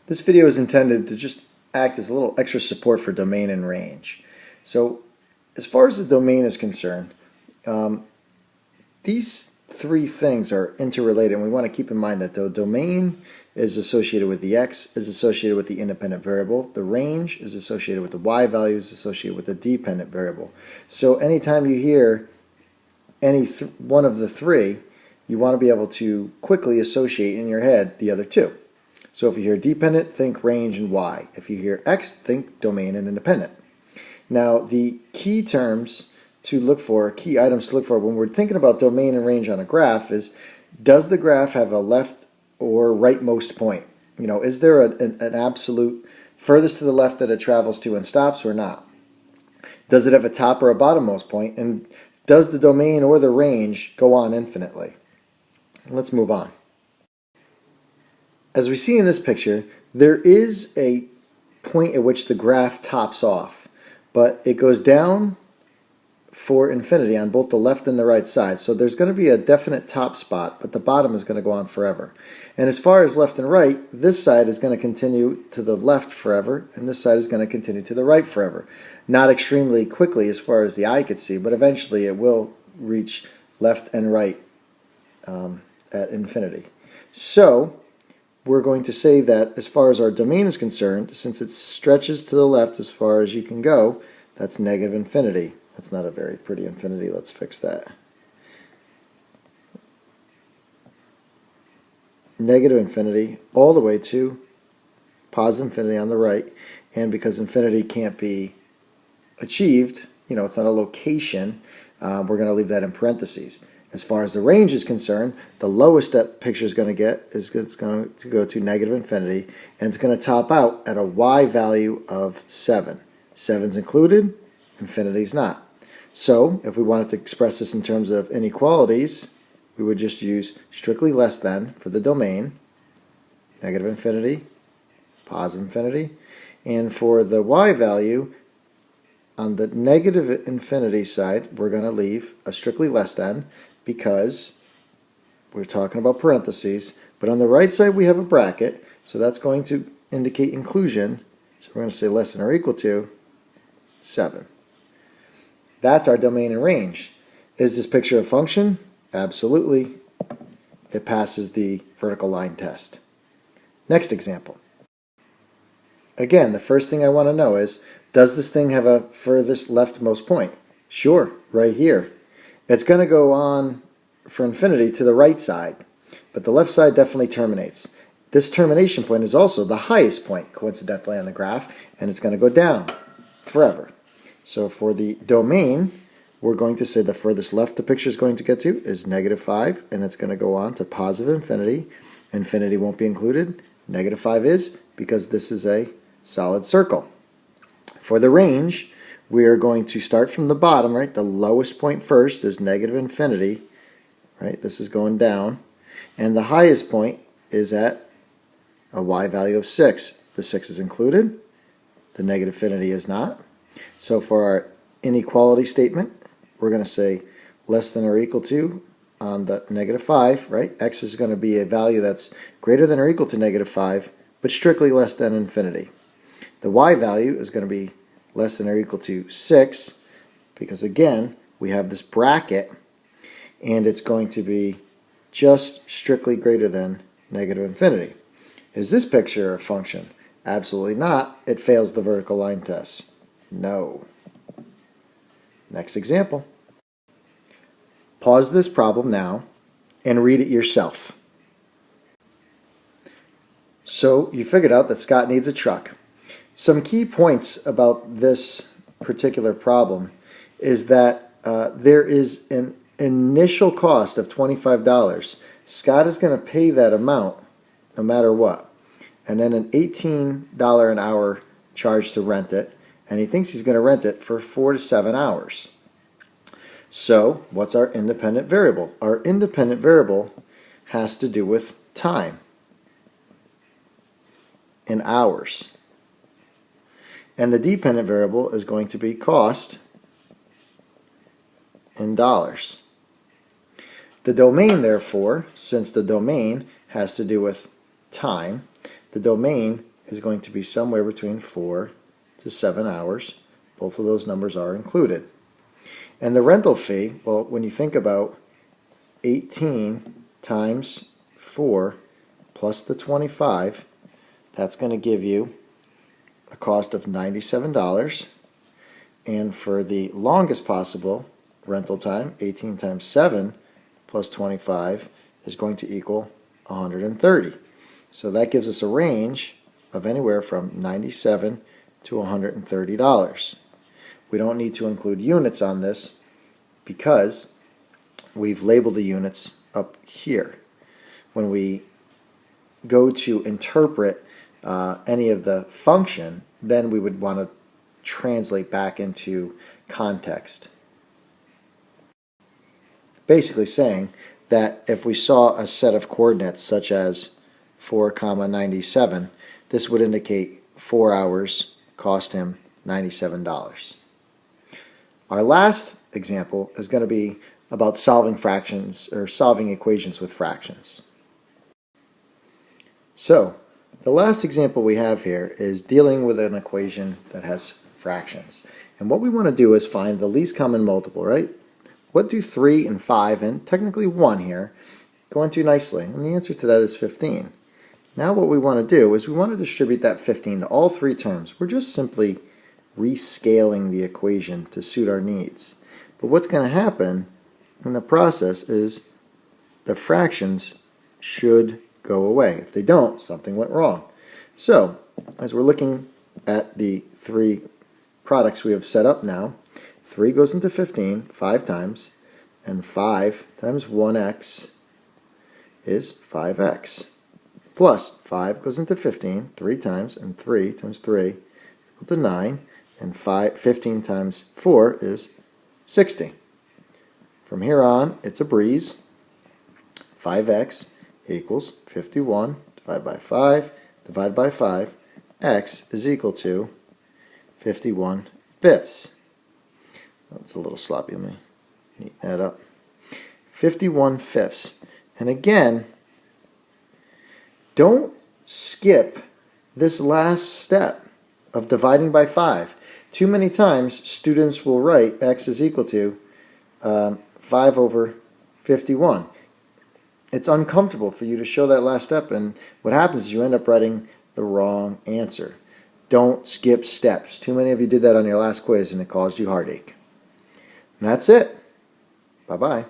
This video is intended to just act as a little extra support for domain and range. So as far as the domain is concerned, these three things are interrelated, and we want to keep in mind that the domain is associated with the x, is associated with the independent variable, the range is associated with the y values, associated with the dependent variable. So anytime you hear any one of the three, you want to be able to quickly associate in your head the other two. So if you hear dependent, think range and y. If you hear x, think domain and independent. Now the key terms to look for, key items to look for when we're thinking about domain and range on a graph is, does the graph have a left or rightmost point? You know, is there an absolute furthest to the left that it travels to and stops or not? Does it have a top or a bottommost point? And does the domain or the range go on infinitely? Let's move on. As we see in this picture, there is a point at which the graph tops off, but it goes down for infinity on both the left and the right side. So there's going to be a definite top spot, but the bottom is going to go on forever. And as far as left and right, this side is going to continue to the left forever, and this side is going to continue to the right forever. Not extremely quickly as far as the eye could see, but eventually it will reach left and right at infinity. So we're going to say that as far as our domain is concerned, since it stretches to the left as far as you can go, that's negative infinity. That's not a very pretty infinity. Let's fix that. Negative infinity all the way to positive infinity on the right. And because infinity can't be achieved, you know, it's not a location, we're going to leave that in parentheses. As far as the range is concerned, the lowest that picture is going to get is it's going to go to negative infinity, and it's going to top out at a y value of 7. 7's included, infinity's not. So if we wanted to express this in terms of inequalities, we would just use strictly less than for the domain, negative infinity, positive infinity, and for the y value, on the negative infinity side, we're going to leave a strictly less than, because we're talking about parentheses, but on the right side we have a bracket, so that's going to indicate inclusion, so we're going to say less than or equal to 7. That's our domain and range. Is this picture a function? Absolutely. It passes the vertical line test. Next example. Again, the first thing I want to know is, does this thing have a furthest leftmost point? Sure, right here. It's going to go on for infinity to the right side, but the left side definitely terminates. This termination point is also the highest point, coincidentally, on the graph, and it's going to go down forever. So for the domain, we're going to say the furthest left the picture is going to get to is negative 5, and it's going to go on to positive infinity. Infinity won't be included. Negative 5 is, because this is a solid circle. For the range, we are going to start from the bottom, right? The lowest point first is negative infinity, right? This is going down. And the highest point is at a y value of 6. The 6 is included. The negative infinity is not. So for our inequality statement, we're going to say less than or equal to on the negative 5, right? X is going to be a value that's greater than or equal to negative 5, but strictly less than infinity. The y value is going to be less than or equal to 6, because again, we have this bracket, and it's going to be just strictly greater than negative infinity. Is this picture a function? Absolutely not. It fails the vertical line test. No. Next example. Pause this problem now and read it yourself. So you figured out that Scott needs a truck. Some key points about this particular problem is that there is an initial cost of $25. Scott is going to pay that amount no matter what, and then an $18 an hour charge to rent it, and he thinks he's going to rent it for 4 to 7 hours. So what's our independent variable? Our independent variable has to do with time in hours. And the dependent variable is going to be cost in dollars. The domain, therefore, since the domain has to do with time, the domain is going to be somewhere between 4 to 7 hours. Both of those numbers are included. And the rental fee, well, when you think about 18 times 4 plus the 25, that's going to give you a cost of $97. And for the longest possible rental time, 18 times 7 plus 25 is going to equal 130. So that gives us a range of anywhere from $97 to $130. We don't need to include units on this because we've labeled the units up here. When we go to interpret any of the function, then we would want to translate back into context. Basically saying that if we saw a set of coordinates such as 4, 97, this would indicate 4 hours cost him $97. Our last example is going to be about solving fractions or solving equations with fractions. So, the last example we have here is dealing with an equation that has fractions. And what we want to do is find the least common multiple, right? What do 3 and 5 and technically 1 here go into nicely? And the answer to that is 15. Now what we want to do is we want to distribute that 15 to all three terms. We're just simply rescaling the equation to suit our needs. But what's going to happen in the process is the fractions should go away. If they don't, something went wrong. So, as we're looking at the three products we have set up now, 3 goes into 15 5 times, and 5 times 1x is 5x. Plus 5 goes into 15 3 times, and 3 times 3 is equal to 9, and 15 times 4 is 60. From here on, it's a breeze. 5x equals 51 divided by 5 divided by 5. X is equal to 51 fifths. That's a little sloppy. Let me neaten that up. 51 fifths. And again, don't skip this last step of dividing by 5. Too many times students will write x is equal to 5 over 51. It's uncomfortable for you to show that last step, and what happens is you end up writing the wrong answer. Don't skip steps. Too many of you did that on your last quiz and it caused you heartache. And that's it. Bye-bye.